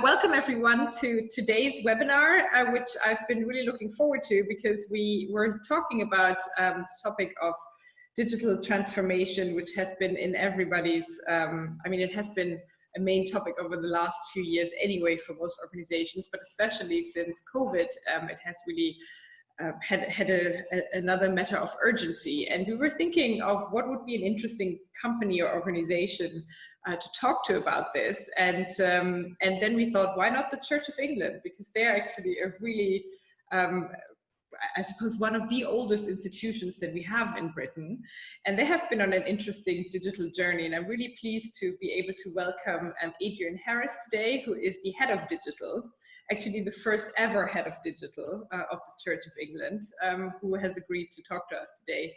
Welcome everyone to today's webinar, which I've been really looking forward to because we were talking about the topic of digital transformation, which has been in everybody's, it has been a main topic over the last few years anyway for most organizations, but especially since COVID, it has really had another matter of urgency. And we were thinking of what would be an interesting company or organization to talk to about this. And then we thought, why not the Church of England? Because they're actually a really, I suppose, one of the oldest institutions that we have in Britain. And they have been on an interesting digital journey. And I'm really pleased to be able to welcome Adrian Harris today, who is the head of digital, actually the first ever head of digital of the Church of England, who has agreed to talk to us today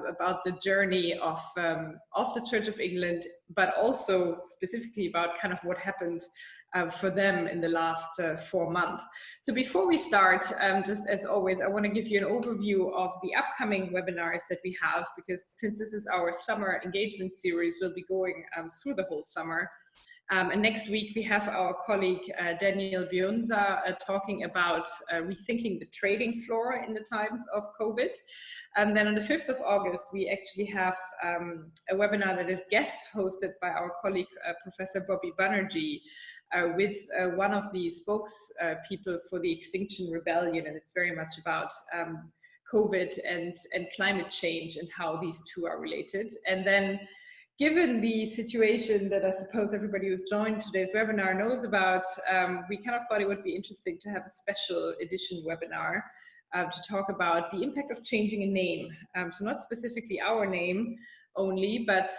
about the journey of the Church of England, but also specifically about kind of what happened for them in the last 4 months. So before we start, just as always, I want to give you an overview of the upcoming webinars that we have, because since this is our summer engagement series, we'll be going through the whole summer. And next week we have our colleague Daniel Bionza talking about rethinking the trading floor in the times of COVID. And then on the 5th of August, we actually have a webinar that is guest hosted by our colleague, Professor Bobby Banerjee, with one of the spokespeople for the Extinction Rebellion. And it's very much about COVID and climate change and how these two are related. And then, given the situation that I suppose everybody who's joined today's webinar knows about, we kind of thought it would be interesting to have a special edition webinar to talk about the impact of changing a name. So not specifically our name only, but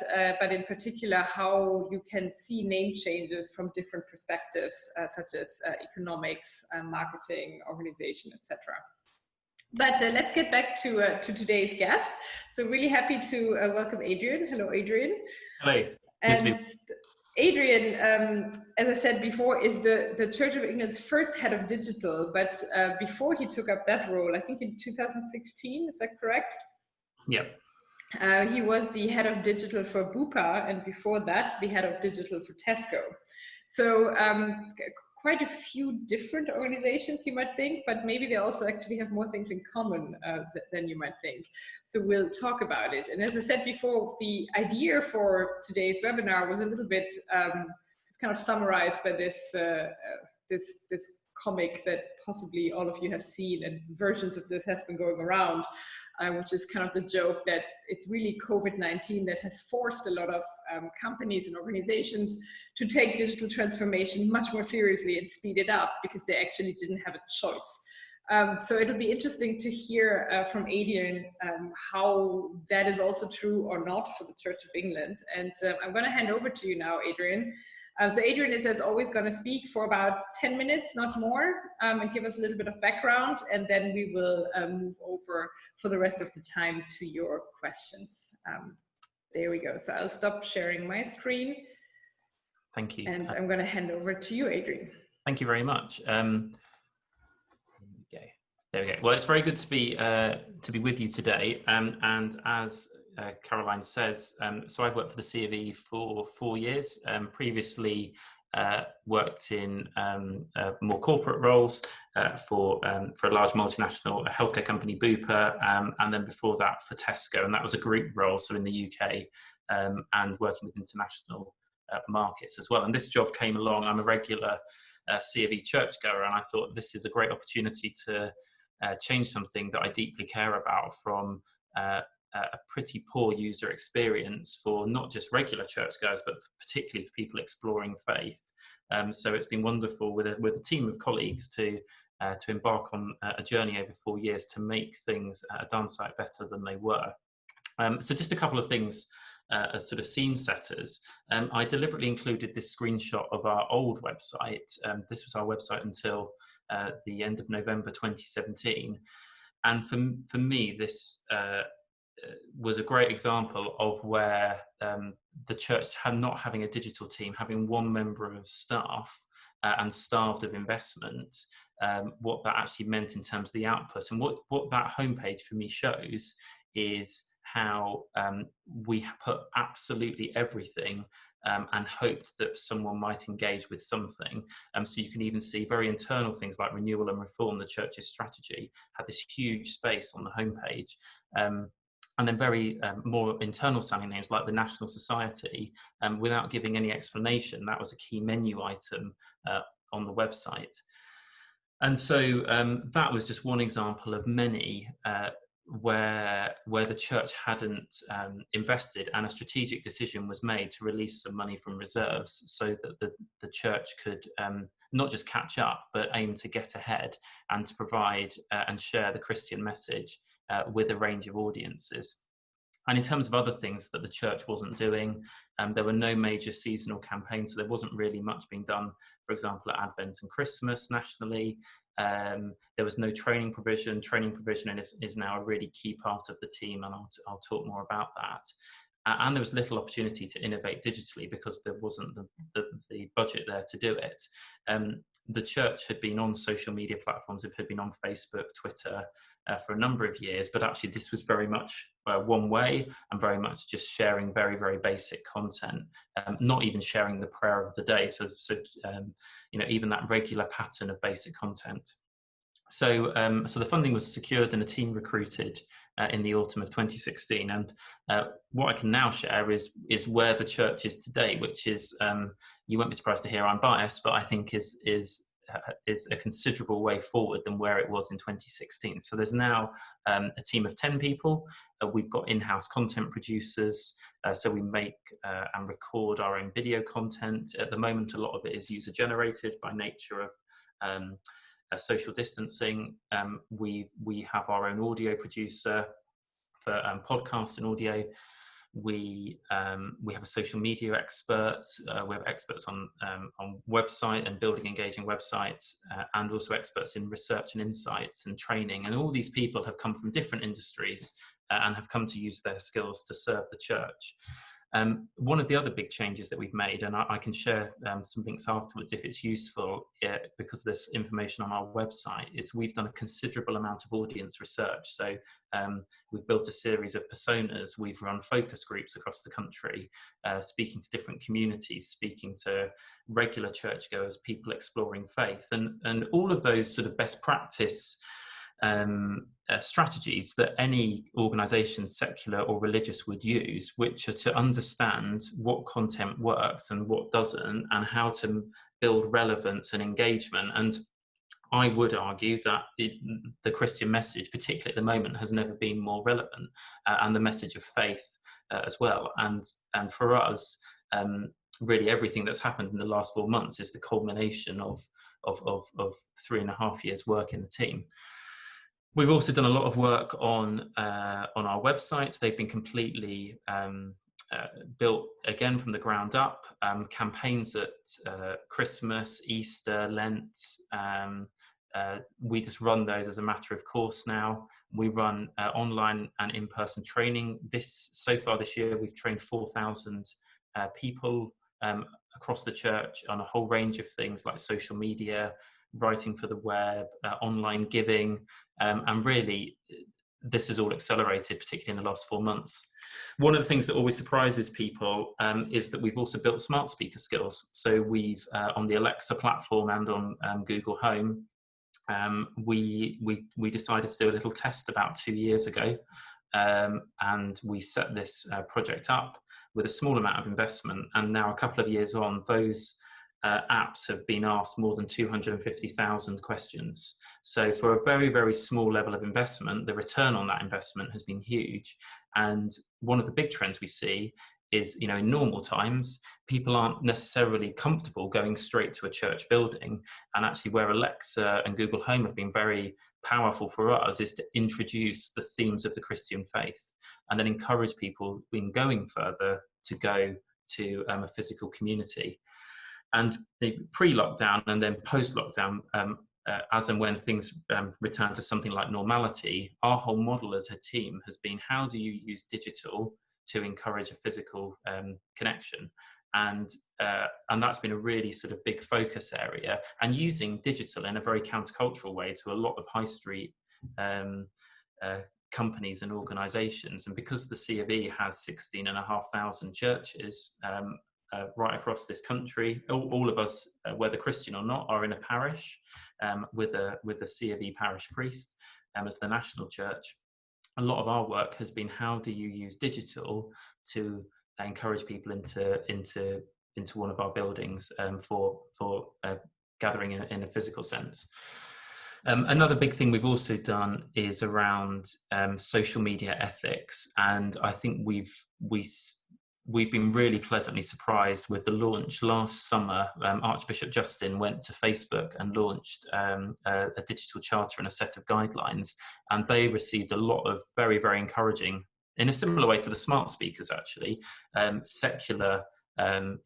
in particular how you can see name changes from different perspectives, such as economics, marketing, organization, etc. But let's get back to today's guest. So really happy to welcome Adrian. Hello, Adrian. Hello. And Adrian, as I said before, is the Church of England's first head of digital. But before he took up that role, I think in 2016, is that correct? Yep. He was the head of digital for Bupa, and before that, the head of digital for Tesco. So quite a few different organizations, you might think, but maybe they also actually have more things in common than you might think. So we'll talk about it. And as I said before, the idea for today's webinar was a little bit, it's kind of summarized by this comic that possibly all of you have seen, and versions of this have been going around, which is kind of the joke that it's really COVID-19 that has forced a lot of companies and organizations to take digital transformation much more seriously and speed it up because they actually didn't have a choice. So it'll be interesting to hear from Adrian how that is also true or not for the Church of England. And I'm going to hand over to you now, Adrian. So Adrian is, as always, going to speak for about 10 minutes, not more, and give us a little bit of background, and then we will move over for the rest of the time to your questions. There we go. So I'll stop sharing my screen. Thank you. And I'm going to hand over to you, Adrian. Thank you very much. There we go. Well, it's very good to be with you today. And as Caroline says, so I've worked for the CofE for 4 years. Previously worked in more corporate roles for a large multinational healthcare company, Bupa, and then before that for Tesco, and that was a group role, so in the UK, and working with international markets as well. And this job came along. I'm a regular CofE churchgoer, and I thought this is a great opportunity to change something that I deeply care about from a pretty poor user experience for not just regular churchgoers, but particularly for people exploring faith. So it's been wonderful with a team of colleagues to embark on a journey over 4 years to make things at Dunsite better than they were. So just a couple of things as sort of scene setters. I deliberately included this screenshot of our old website. This was our website until the end of November 2017. And for me, this was a great example of where the church not having a digital team, having one member of staff and starved of investment, what that actually meant in terms of the output. And what that homepage for me shows is how we put absolutely everything and hoped that someone might engage with something. So you can even see very internal things like renewal and reform. The church's strategy had this huge space on the homepage. And then very more internal sounding names like the National Society, without giving any explanation. That was a key menu item on the website. And so that was just one example of many where the church hadn't invested, and a strategic decision was made to release some money from reserves so that the church could not just catch up, but aim to get ahead and to provide and share the Christian message with a range of audiences. And in terms of other things that the church wasn't doing, there were no major seasonal campaigns, so there wasn't really much being done, for example, at Advent and Christmas nationally. There was no training provision. Training provision is now a really key part of the team, and I'll talk more about that. And there was little opportunity to innovate digitally because there wasn't the budget there to do it. The church had been on social media platforms, it had been on Facebook, Twitter for a number of years, but actually this was very much one way and very much just sharing very, very basic content, not even sharing the prayer of the day. So even that regular pattern of basic content. So the funding was secured and a team recruited in the autumn of 2016. And what I can now share is where the church is today, which is, you won't be surprised to hear I'm biased, but I think is a considerable way forward than where it was in 2016. So there's now a team of 10 people. We've got in-house content producers. So we make and record our own video content. At the moment, a lot of it is user generated by nature of social distancing. We have our own audio producer for podcasts and audio. We have a social media expert. We have experts on website and building engaging websites, and also experts in research and insights and training. And all these people have come from different industries and have come to use their skills to serve the church. One of the other big changes that we've made, and I can share some links afterwards if it's useful, because there's information on our website, is we've done a considerable amount of audience research. So we've built a series of personas. We've run focus groups across the country, speaking to different communities, speaking to regular churchgoers, people exploring faith, and all of those sort of best practice strategies that any organisation, secular or religious, would use, which are to understand what content works and what doesn't, and how to build relevance and engagement. And I would argue that the Christian message, particularly at the moment, has never been more relevant, and the message of faith as well. And for us, really everything that's happened in the last 4 months is the culmination of 3.5 years work in the team. We've also done a lot of work on our websites. They've been completely built again from the ground up. Campaigns at Christmas, Easter, Lent. We just run those as a matter of course now. We run online and in-person training. So far this year, we've trained 4,000 people across the church on a whole range of things like social media, writing for the web, online giving, and really this has all accelerated, particularly in the last 4 months. One of the things that always surprises people is that we've also built smart speaker skills. So we've on the Alexa platform and on Google Home, we decided to do a little test about 2 years ago, and we set this project up with a small amount of investment, and now a couple of years on, those apps have been asked more than 250,000 questions. So for a very, very small level of investment, the return on that investment has been huge. And one of the big trends we see is, in normal times, people aren't necessarily comfortable going straight to a church building. And actually where Alexa and Google Home have been very powerful for us is to introduce the themes of the Christian faith and then encourage people in going further to go to a physical community. And the pre-lockdown and then post-lockdown, as and when things return to something like normality, our whole model as a team has been, how do you use digital to encourage a physical connection? And that's been a really sort of big focus area, and using digital in a very countercultural way to a lot of high street companies and organisations. And because the CofE has 16,500 churches, right across this country. All of us, whether Christian or not, are in a parish with a C of E parish priest as the national church. A lot of our work has been, how do you use digital to encourage people into one of our buildings for gathering in a physical sense. Another big thing we've also done is around social media ethics, and I think we've been really pleasantly surprised with the launch last summer. Archbishop Justin went to Facebook and launched a digital charter and a set of guidelines, and they received a lot of very, very encouraging, in a similar way to the smart speakers actually, secular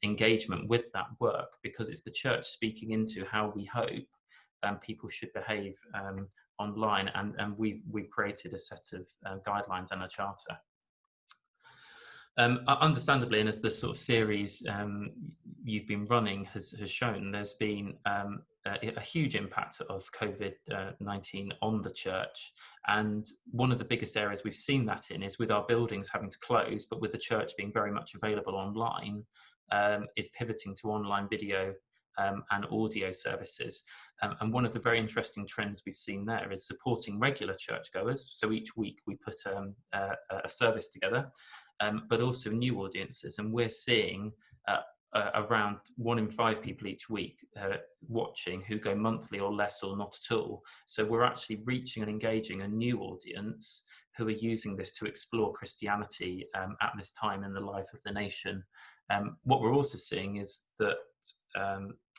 engagement with that work, because it's the church speaking into how we hope people should behave online, and we've created a set of guidelines and a charter. Understandably, and as the sort of series you've been running has shown, there's been a huge impact of COVID-19 on the church, and one of the biggest areas we've seen that in is with our buildings having to close, but with the church being very much available online, is pivoting to online video and audio services. And one of the very interesting trends we've seen there is supporting regular churchgoers. So each week we put a service together, but also new audiences. And we're seeing around 1 in 5 people each week watching who go monthly or less or not at all. So we're actually reaching and engaging a new audience who are using this to explore Christianity at this time in the life of the nation. What we're also seeing is that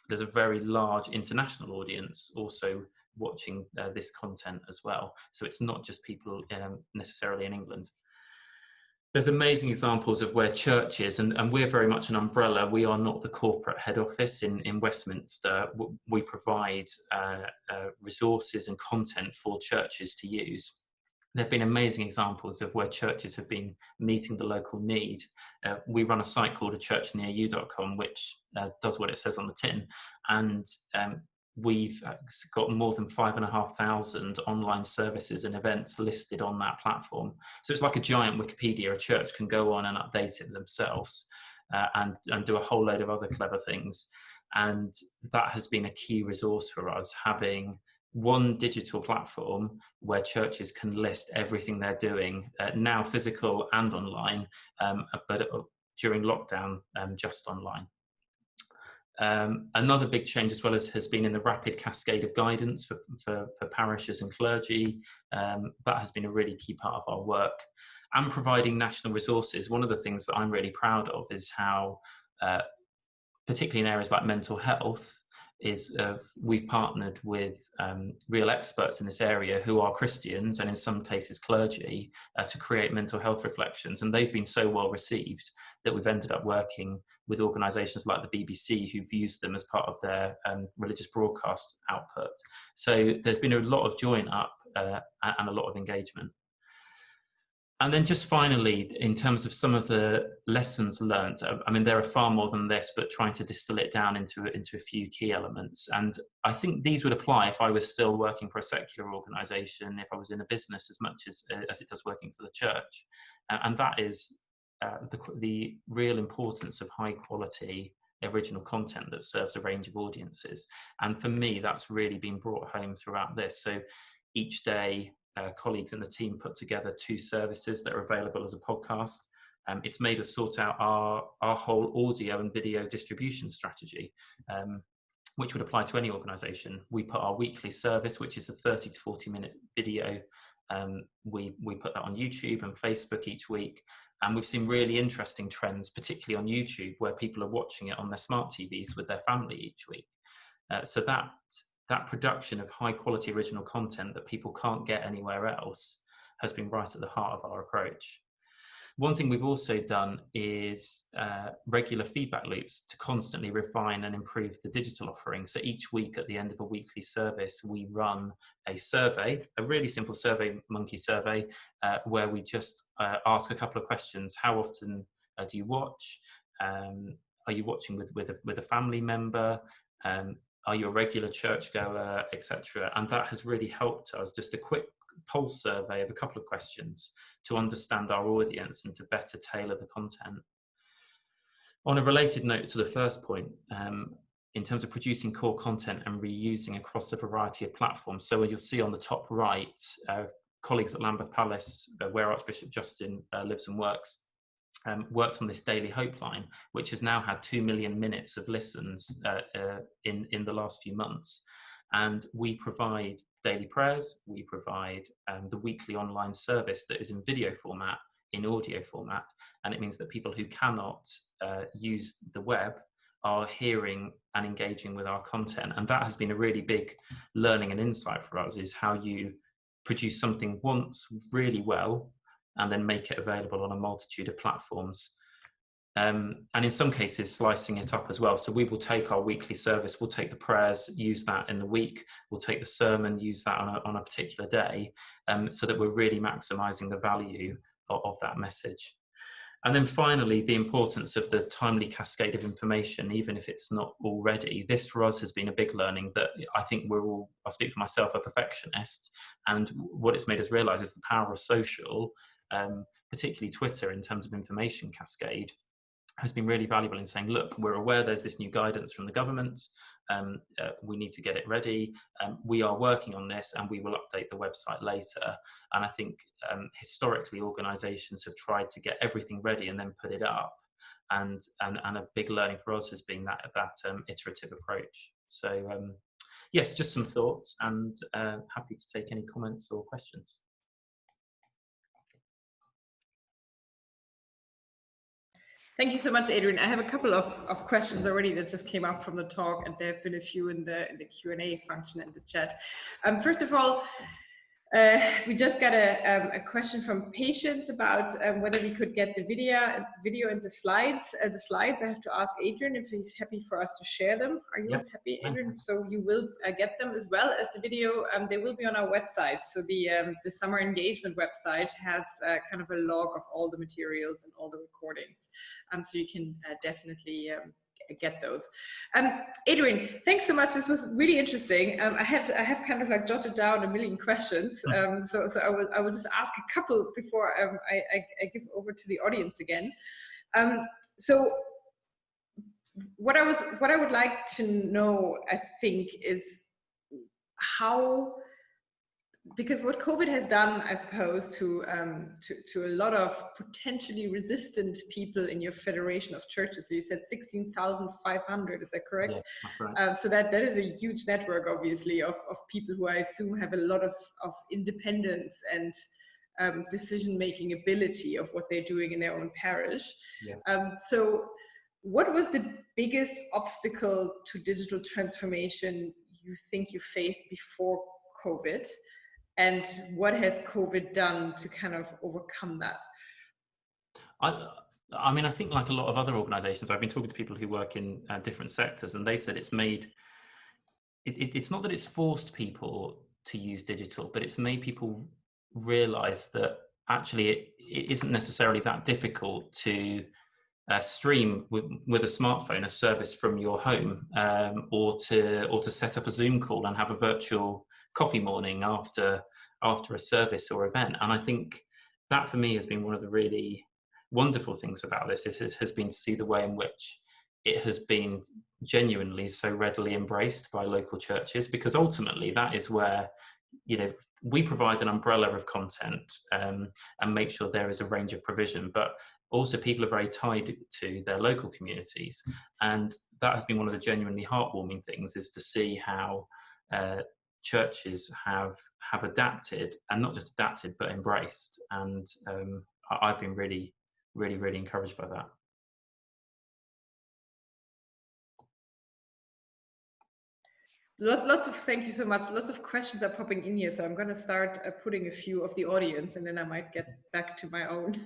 there's a very large international audience also watching this content as well. So it's not just people necessarily in England. There's amazing examples of where churches, and we're very much an umbrella, we are not the corporate head office in Westminster. We provide resources and content for churches to use. There have been amazing examples of where churches have been meeting the local need. We run a site called achurchnearyou.com, which does what it says on the tin. And we've got more than 5,500 online services and events listed on that platform. So it's like a giant Wikipedia. A church can go on and update it themselves and do a whole load of other clever things. And that has been a key resource for us, having one digital platform where churches can list everything they're doing, now physical and online, but during lockdown, just online. Another big change as well has been in the rapid cascade of guidance for parishes and clergy. That has been a really key part of our work. And providing national resources. One of the things that I'm really proud of is how, particularly in areas like mental health, is we've partnered with real experts in this area who are Christians and in some cases clergy to create mental health reflections, and they've been so well received that we've ended up working with organisations like the BBC who've used them as part of their religious broadcast output. So there's been a lot of join up and a lot of engagement. And then just finally, in terms of some of the lessons learned, I mean, there are far more than this, but trying to distill it down into a few key elements. And I think these would apply if I was still working for a secular organisation, if I was in a business as much as it does working for the church. And that is the real importance of high quality original content that serves a range of audiences. And for me, that's really been brought home throughout this. So each day, colleagues in the team put together 2 services that are available as a podcast. It's made us sort out our whole audio and video distribution strategy, which would apply to any organisation. We put our weekly service, which is a 30 to 40 minute video. We put that on YouTube and Facebook each week. And we've seen really interesting trends, particularly on YouTube, where people are watching it on their smart TVs with their family each week. So that production of high quality original content that people can't get anywhere else has been right at the heart of our approach. One thing we've also done is regular feedback loops to constantly refine and improve the digital offering. So each week at the end of a weekly service, we run a survey, a really simple survey monkey survey, where we just ask a couple of questions. How often do you watch? Are you watching with a family member? Are you a regular churchgoer, etc.? And that has really helped us, just a quick pulse survey of a couple of questions to understand our audience and to better tailor the content. On a related note to the first point, in terms of producing core content and reusing across a variety of platforms. So you'll see on the top right, colleagues at Lambeth Palace, where Archbishop Justin lives and works, worked on this Daily Hope line, which has now had 2 million minutes of listens in the last few months. And we provide daily prayers, we provide the weekly online service that is in video format, in audio format, and it means that people who cannot use the web are hearing and engaging with our content. And that has been a really big learning and insight for us, is how you produce something once really well and then make it available on a multitude of platforms. And in some cases, slicing it up as well. So we will take our weekly service, we'll take the prayers, use that in the week, we'll take the sermon, use that on a particular day, so that we're really maximizing the value of that message. And then finally, the importance of the timely cascade of information, even if it's not already. This for us has been a big learning that I think we're all, I'll speak for myself, a perfectionist. And what it's made us realize is the power of social, particularly Twitter, in terms of information cascade, has been really valuable in saying, look, we're aware there's this new guidance from the government. We need to get it ready. We are working on this and we will update the website later. And I think historically organisations have tried to get everything ready and then put it up. And a big learning for us has been that iterative approach. So yes, just some thoughts, and happy to take any comments or questions. Thank you so much, Adrian. I have a couple of questions already that just came up from the talk, and there have been a few in the Q&A function in the chat. First of all, we just got a question from Patience about whether we could get the video and the slides. The slides, I have to ask Adrian if he's happy for us to share them. Are you happy, Adrian? So you will get them as well as the video. They will be on our website. So the summer engagement website has kind of a log of all the materials and all the recordings. So you can definitely get those. Adrian, thanks so much. This was really interesting. I have kind of like jotted down a million questions. So I will just ask a couple before I give over to the audience again. So what I would like to know, I think, is how, because what COVID has done, I suppose, to a lot of potentially resistant people in your federation of churches. So you said 16,500, is that correct? Yeah, that's right. So that is a huge network, obviously, of people who I assume have a lot of independence and decision-making ability of what they're doing in their own parish. Yeah. So what was the biggest obstacle to digital transformation you think you faced before COVID? And what has COVID done to kind of overcome that? I mean, I think like a lot of other organisations, I've been talking to people who work in different sectors, and they've said it's made, it's not that it's forced people to use digital, but it's made people realise that actually it isn't necessarily that difficult to stream with a smartphone a service from your home, or to set up a Zoom call and have a virtual coffee morning after a service or event. And I think that for me has been one of the really wonderful things about this. It has been to see the way in which it has been genuinely so readily embraced by local churches, because ultimately that is where, you know, we provide an umbrella of content and make sure there is a range of provision, but also people are very tied to their local communities. And that has been one of the genuinely heartwarming things, is to see how churches have adapted, and not just adapted, but embraced. And I've been really, really, really encouraged by that. Lots of, thank you so much. Lots of questions are popping in here, so I'm going to start putting a few of the audience, and then I might get back to my own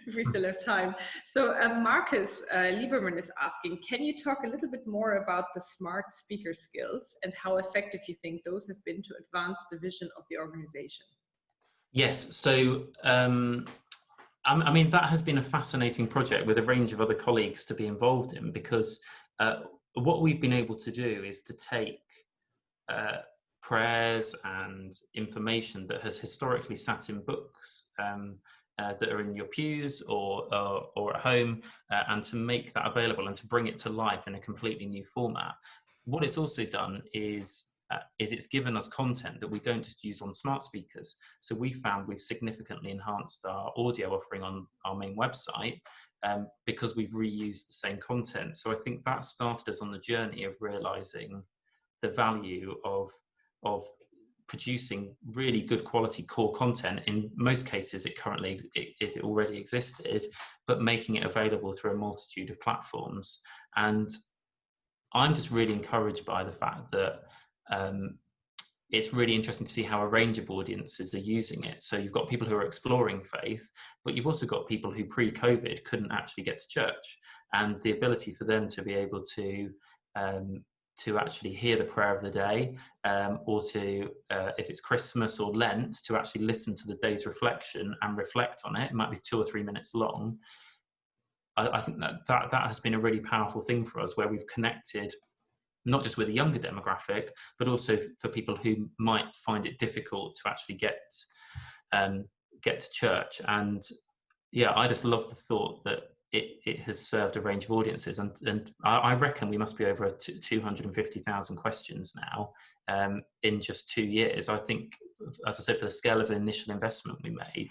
if we still have time. So Marcus Lieberman is asking, can you talk a little bit more about the smart speaker skills and how effective you think those have been to advance the vision of the organization? Yes, so I mean, that has been a fascinating project with a range of other colleagues to be involved in, because what we've been able to do is to take prayers and information that has historically sat in books that are in your pews or at home, and to make that available and to bring it to life in a completely new format. What it's also done is it's given us content that we don't just use on smart speakers. So we found we've significantly enhanced our audio offering on our main website, because we've reused the same content. So I think that started us on the journey of realizing the value of producing really good quality core content. In most cases, it already existed, but making it available through a multitude of platforms. And I'm just really encouraged by the fact that it's really interesting to see how a range of audiences are using it. So you've got people who are exploring faith, but you've also got people who pre-COVID couldn't actually get to church, and the ability for them to be able to actually hear the prayer of the day, or to, if it's Christmas or Lent, to actually listen to the day's reflection and reflect on it. It might be 2 or 3 minutes long. I think that has been a really powerful thing for us, where we've connected not just with a younger demographic, but also for people who might find it difficult to actually get to church. And yeah, I just love the thought that it has served a range of audiences, and I reckon we must be over 250,000 questions now, in just 2 years. I think, as I said, for the scale of the initial investment we made,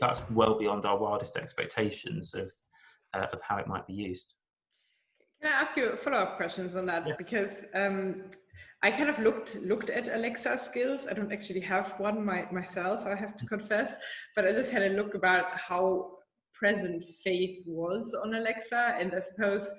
that's well beyond our wildest expectations of how it might be used. Can I ask you follow-up questions on that? Yeah. Because I kind of looked at Alexa skills. I don't actually have one myself, I have to confess, but I just had a look about how present faith was on Alexa, and I suppose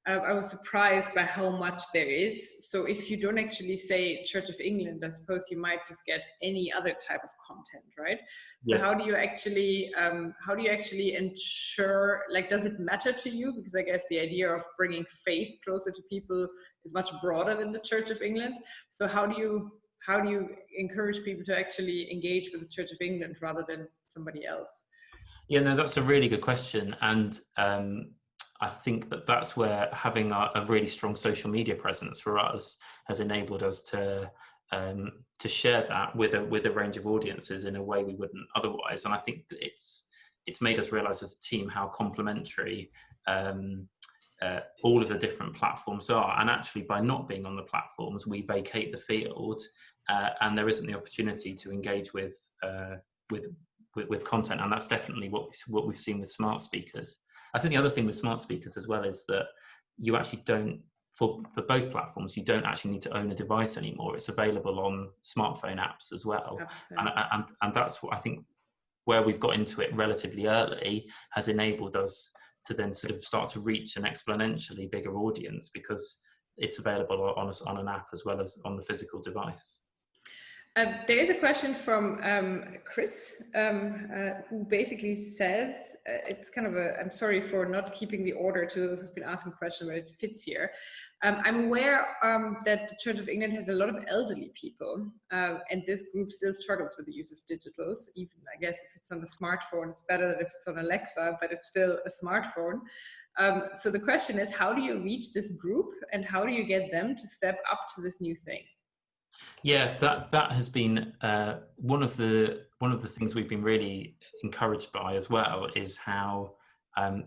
I was surprised by how much there is. So if you don't actually say Church of England, I suppose you might just get any other type of content, right? So Yes. how do you actually ensure, like, does it matter to you? Because I guess the idea of bringing faith closer to people is much broader than the Church of England. So how do you encourage people to actually engage with the Church of England rather than somebody else? Yeah, no, that's a really good question. And I think that's where having a really strong social media presence for us has enabled us to share that with a range of audiences in a way we wouldn't otherwise. And I think that it's made us realize as a team how complementary all of the different platforms are. And actually, by not being on the platforms, we vacate the field, and there isn't the opportunity to engage with content. And that's definitely what we've seen with smart speakers. I think the other thing with smart speakers as well is that you actually don't, for both platforms, you don't actually need to own a device anymore. It's available on smartphone apps as well. And that's what I think, where we've got into it relatively early, has enabled us to then sort of start to reach an exponentially bigger audience, because it's available on an app as well as on the physical device. There is a question from Chris, who basically says, it's kind of I'm sorry for not keeping the order to those who've been asking questions, but it fits here. I'm aware that the Church of England has a lot of elderly people, and this group still struggles with the use of digitals. Even, I guess, if it's on a smartphone, it's better than if it's on Alexa, but it's still a smartphone. So the question is, how do you reach this group, and how do you get them to step up to this new thing? Yeah, that has been one of the things we've been really encouraged by as well, is how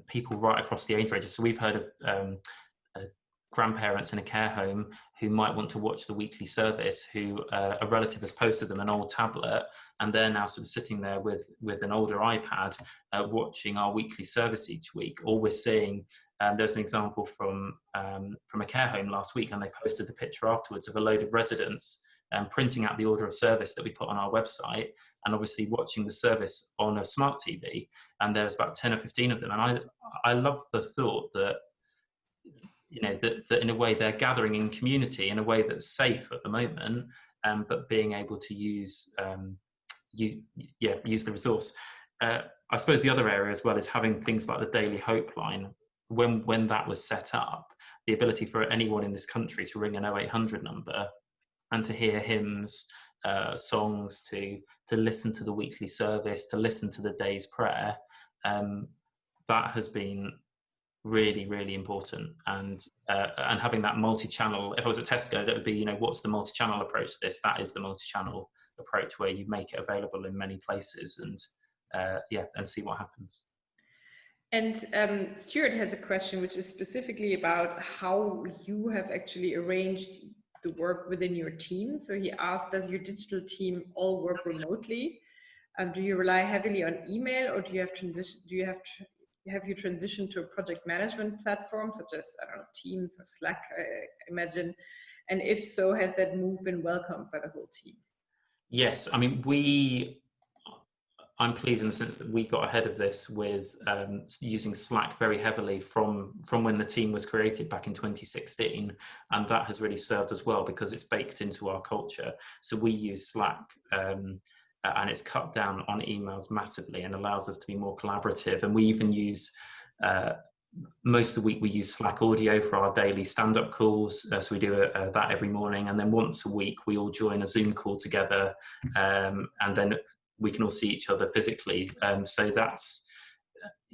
people right across the age ranges. So we've heard of grandparents in a care home who might want to watch the weekly service, who a relative has posted them an old tablet, and they're now sort of sitting there with an older iPad watching our weekly service each week. Or we're seeing, there's an example from a care home last week, and they posted the picture afterwards of a load of residents printing out the order of service that we put on our website, and obviously watching the service on a smart TV. And there's about 10 or 15 of them. And I love the thought that, you know, that in a way they're gathering in community in a way that's safe at the moment, but being able to use the resource. I suppose the other area as well is having things like the Daily Hope line. When that was set up, the ability for anyone in this country to ring an 0800 number and to hear hymns, songs, to listen to the weekly service, to listen to the day's prayer, that has been really, really important. And having that multi-channel, if I was at Tesco, that would be, you know, what's the multi-channel approach to this? That is the multi-channel approach, where you make it available in many places. And and see what happens. And Stuart has a question which is specifically about how you have actually arranged the work within your team. So he asked, does your digital team all work remotely? Do you rely heavily on email, or do you have have you transitioned to a project management platform such as, I don't know, Teams or Slack, I imagine? And if so, has that move been welcomed by the whole team? Yes, I mean, I'm pleased in the sense that we got ahead of this with using Slack very heavily from when the team was created back in 2016, and that has really served us well because it's baked into our culture. So we use Slack, and it's cut down on emails massively and allows us to be more collaborative. And we even use most of the week we use Slack audio for our daily stand-up calls, so we do that every morning, and then once a week we all join a Zoom call together, and then we can all see each other physically. So that's,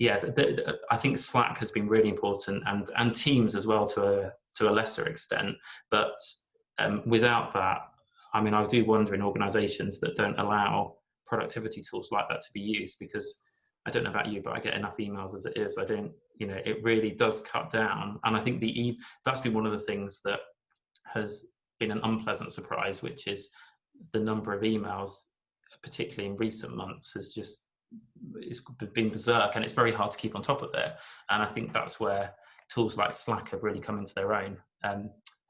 I think Slack has been really important, and Teams as well to a lesser extent. But without that, I mean, I do wonder in organisations that don't allow productivity tools like that to be used, because I don't know about you, but I get enough emails as it is. I don't, it really does cut down. And I think that's been one of the things that has been an unpleasant surprise, which is the number of emails, particularly in recent months, it's been berserk, and it's very hard to keep on top of it. And I think that's where tools like Slack have really come into their own.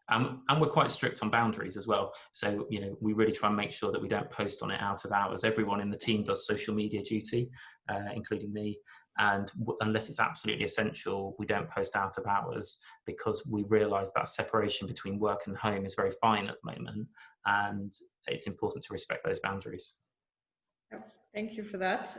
And we're quite strict on boundaries as well. So, we really try and make sure that we don't post on it out of hours. Everyone in the team does social media duty, including me. And unless it's absolutely essential, we don't post out of hours, because we realise that separation between work and home is very fine at the moment. And it's important to respect those boundaries. Thank you for that.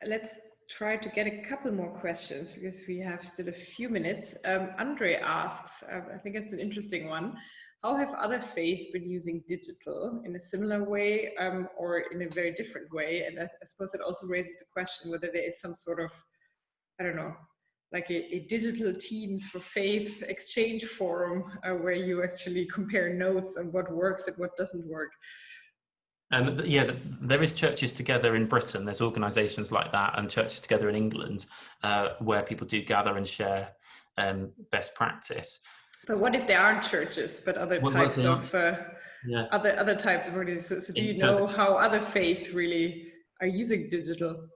Let's try to get a couple more questions, because we have still a few minutes. Andre asks, I think it's an interesting one. How have other faiths been using digital in a similar way, or in a very different way? And I suppose it also raises the question whether there is some sort of, I don't know, like a digital Teams for Faith exchange forum where you actually compare notes on what works and what doesn't work. There is Churches Together in Britain. There's organisations like that, and Churches Together in England, where people do gather and share best practice. But what if there aren't churches, but other types of other types of organizations? So do you know how other faiths really are using digital?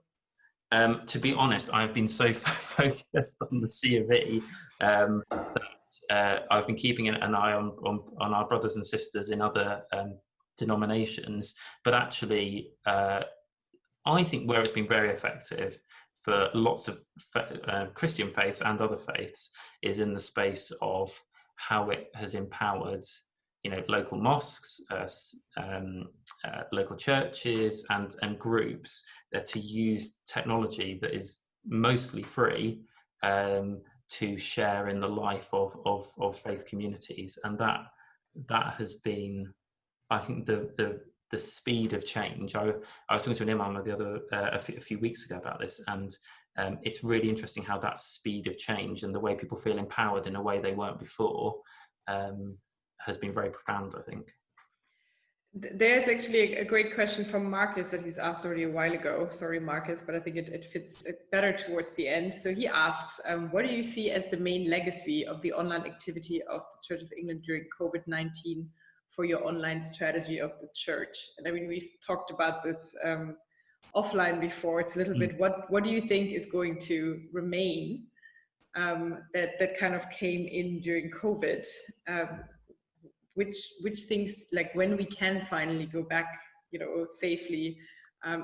To be honest, I've been so focused on the CofE that I've been keeping an eye on our brothers and sisters in other denominations. But actually, I think where it's been very effective for lots of Christian faiths and other faiths is in the space of how it has empowered, local mosques, local churches, and groups to use technology that is mostly free to share in the life of faith communities, and that has been, I think, the speed of change. I was talking to an imam a few weeks ago about this, and it's really interesting how that speed of change and the way people feel empowered in a way they weren't before has been very profound, I think. There's actually a great question from Marcus that he's asked already a while ago. Sorry, Marcus, but I think it fits it better towards the end. So he asks, what do you see as the main legacy of the online activity of the Church of England during COVID-19 for your online strategy of the church? And I mean, we've talked about this offline before. It's a little bit, what do you think is going to remain that kind of came in during COVID? Which things, like when we can finally go back, safely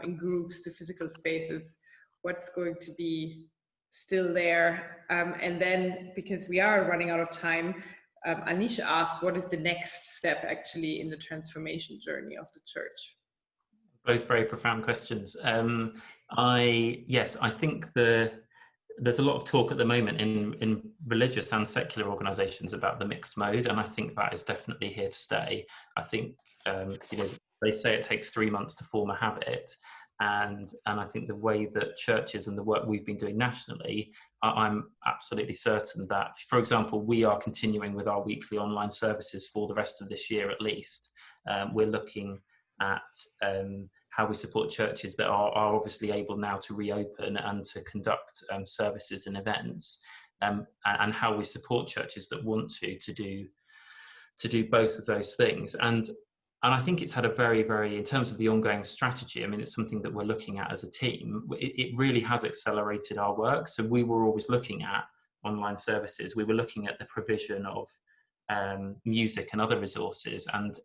in groups to physical spaces, what's going to be still there? And then, because we are running out of time, Anisha asked, what is the next step actually in the transformation journey of the church? Both very profound questions. I think there's a lot of talk at the moment in religious and secular organisations about the mixed mode, and I think that is definitely here to stay. I think they say it takes 3 months to form a habit, and I think the way that churches and the work we've been doing nationally, I'm absolutely certain that, for example, we are continuing with our weekly online services for the rest of this year at least. We're looking at how we support churches that are obviously able now to reopen and to conduct services and events, and how we support churches that want to do both of those things. And I think it's had a very, very, in terms of the ongoing strategy, I mean, it's something that we're looking at as a team. It really has accelerated our work. So we were always looking at online services. We were looking at the provision of music and other resources, and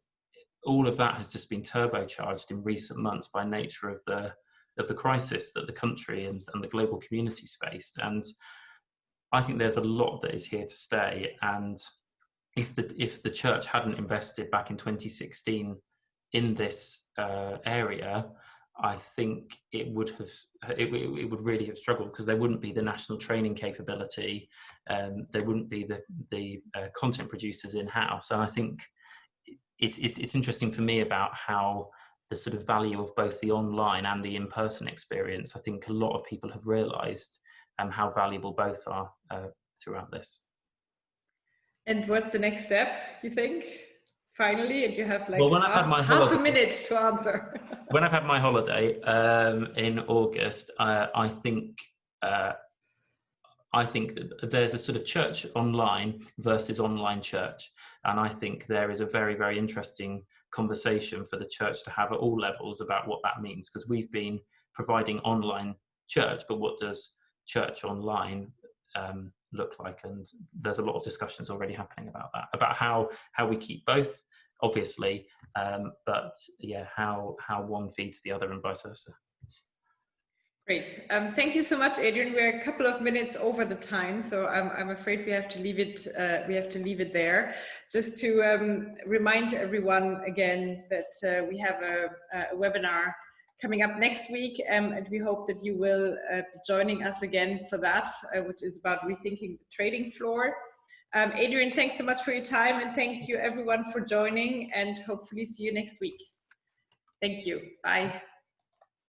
all of that has just been turbocharged in recent months by nature of the crisis that the country and the global community's faced. And I think there's a lot that is here to stay. And if the church hadn't invested back in 2016 in this area, I think it would really have struggled, because there wouldn't be the national training capability, there wouldn't be the content producers in-house. And I think it's interesting for me about how the sort of value of both the online and the in-person experience, I think a lot of people have realised how valuable both are throughout this. And what's the next step, you think? Finally, and you have like half a minute to answer. When I've had my holiday in August, I think that there's a sort of church online versus online church. And I think there is a very, very interesting conversation for the church to have at all levels about what that means, because we've been providing online church, but what does church online look like? And there's a lot of discussions already happening about that, about how we keep both, obviously, but yeah, how one feeds the other and vice versa. Great. Thank you so much, Adrian. We're a couple of minutes over the time, so I'm afraid we have to leave it. We have to leave it there. Just to remind everyone again that we have a webinar coming up next week, and we hope that you will be joining us again for that, which is about rethinking the trading floor. Adrian, thanks so much for your time, and thank you everyone for joining, and hopefully see you next week. Thank you. Bye.